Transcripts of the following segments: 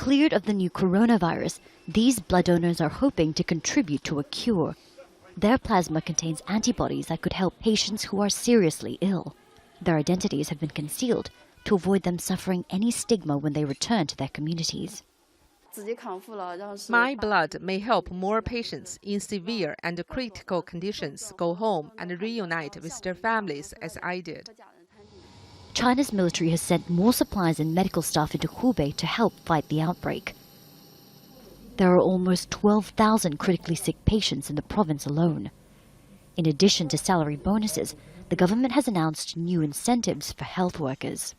cleared of the new coronavirus, these blood donors are hoping to contribute to a cure. Their plasma contains antibodies that could help patients who are seriously ill. Their identities have been concealed to avoid them suffering any stigma when they return to their communities. My blood may help more patients in severe and critical conditions go home and reunite with their families as I did. China's military has sent more supplies and medical staff into Hubei to help fight the outbreak. There are almost 12,000 critically sick patients in the province alone. In addition to salary bonuses, the government has announced new incentives for health workers.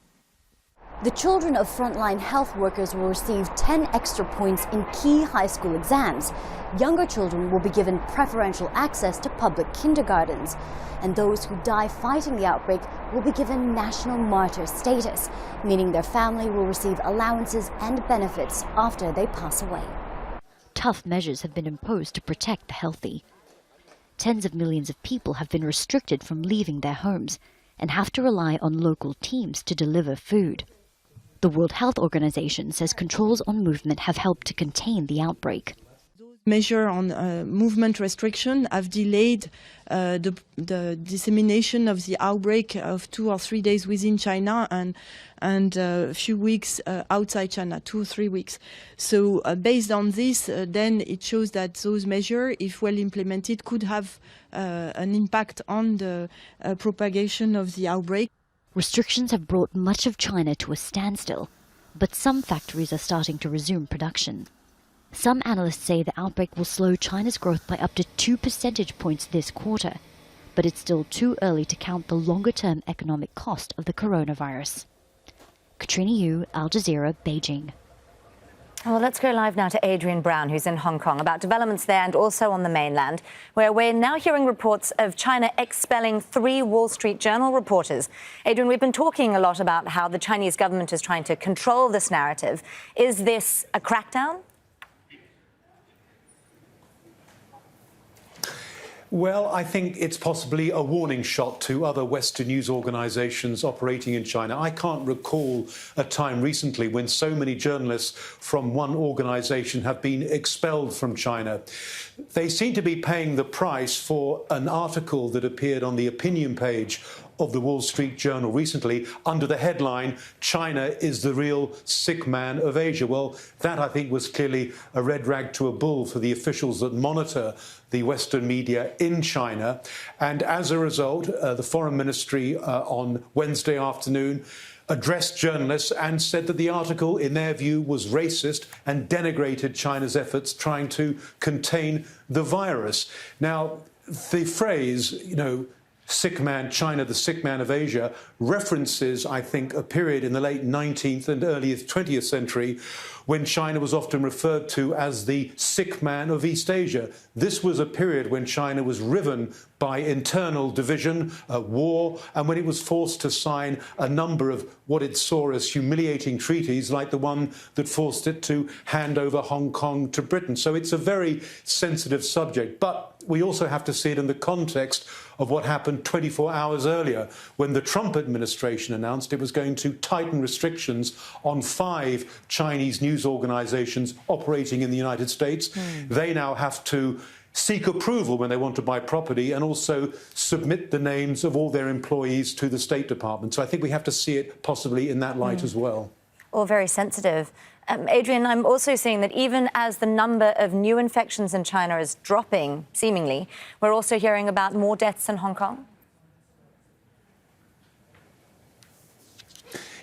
The children of frontline health workers will receive 10 extra points in key high school exams. Younger children will be given preferential access to public kindergartens. And those who die fighting the outbreak will be given national martyr status, meaning their family will receive allowances and benefits after they pass away. Tough measures have been imposed to protect the healthy. Tens of millions of people have been restricted from leaving their homes and have to rely on local teams to deliver food. The World Health Organization says controls on movement have helped to contain the outbreak. Measures on movement restriction have delayed the dissemination of the outbreak of 2 or 3 days within China and a few weeks outside China, 2 or 3 weeks. So based on this, then it shows that those measures, if well implemented, could have an impact on the propagation of the outbreak. Restrictions have brought much of China to a standstill, but some factories are starting to resume production. Some analysts say the outbreak will slow China's growth by up to 2 percentage points this quarter, but it's still too early to count the longer-term economic cost of the coronavirus. Katrina Yu, Al Jazeera, Beijing. Well, let's go live now to Adrian Brown, who's in Hong Kong, about developments there and also on the mainland, where we're now hearing reports of China expelling 3 Wall Street Journal reporters. Adrian, we've been talking a lot about how the Chinese government is trying to control this narrative. Is this a crackdown? Well, I think it's possibly a warning shot to other Western news organisations operating in China. I can't recall a time recently when so many journalists from one organisation have been expelled from China. They seem to be paying the price for an article that appeared on the opinion page of the Wall Street Journal recently under the headline, "China is the real sick man of Asia." Well, that, I think, was clearly a red rag to a bull for the officials that monitor the Western media in China. And as a result, the Foreign Ministry on Wednesday afternoon addressed journalists and said that the article, in their view, was racist and denigrated China's efforts trying to contain the virus. Now, the phrase, sick man, China, the sick man of Asia, references, I think, a period in the late 19th and early 20th century when China was often referred to as the sick man of East Asia. This was a period when China was riven by internal division, war, and when it was forced to sign a number of what it saw as humiliating treaties, like the one that forced it to hand over Hong Kong to Britain. So it's a very sensitive subject, but we also have to see it in the context of what happened 24 hours earlier when the Trump administration announced it was going to tighten restrictions on 5 Chinese news organizations operating in the United States. They now have to seek approval when they want to buy property and also submit the names of all their employees to the State Department. So I think we have to see it possibly in that light as well. All very sensitive. Adrian, I'm also seeing that even as the number of new infections in China is dropping, seemingly, we're also hearing about more deaths in Hong Kong.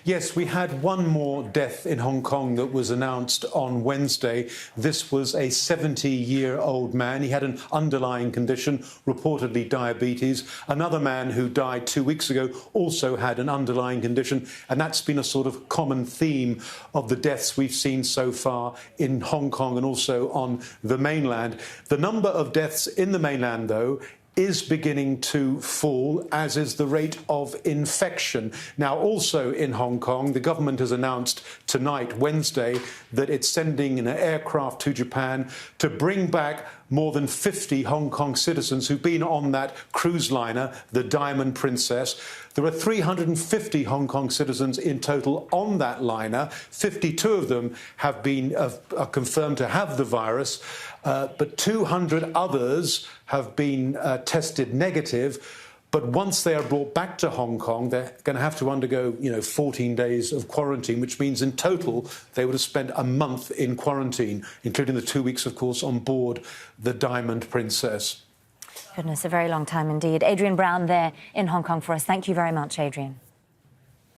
Yes, we had one more death in Hong Kong that was announced on Wednesday. This was a 70-year-old man. He had an underlying condition, reportedly diabetes. Another man who died 2 weeks ago also had an underlying condition, and that's been a sort of common theme of the deaths we've seen so far in Hong Kong and also on the mainland. The number of deaths in the mainland, though, is beginning to fall, as is the rate of infection. Now, also in Hong Kong, the government has announced tonight, Wednesday, that it's sending an aircraft to Japan to bring back more than 50 Hong Kong citizens who've been on that cruise liner, the Diamond Princess. There are 350 Hong Kong citizens in total on that liner. 52 of them have been are confirmed to have the virus, but 200 others have been tested negative. But once they are brought back to Hong Kong, they're going to have to undergo, 14 days of quarantine, which means in total they would have spent a month in quarantine, including the 2 weeks, of course, on board the Diamond Princess. Goodness, a very long time indeed. Adrian Brown there in Hong Kong for us. Thank you very much, Adrian.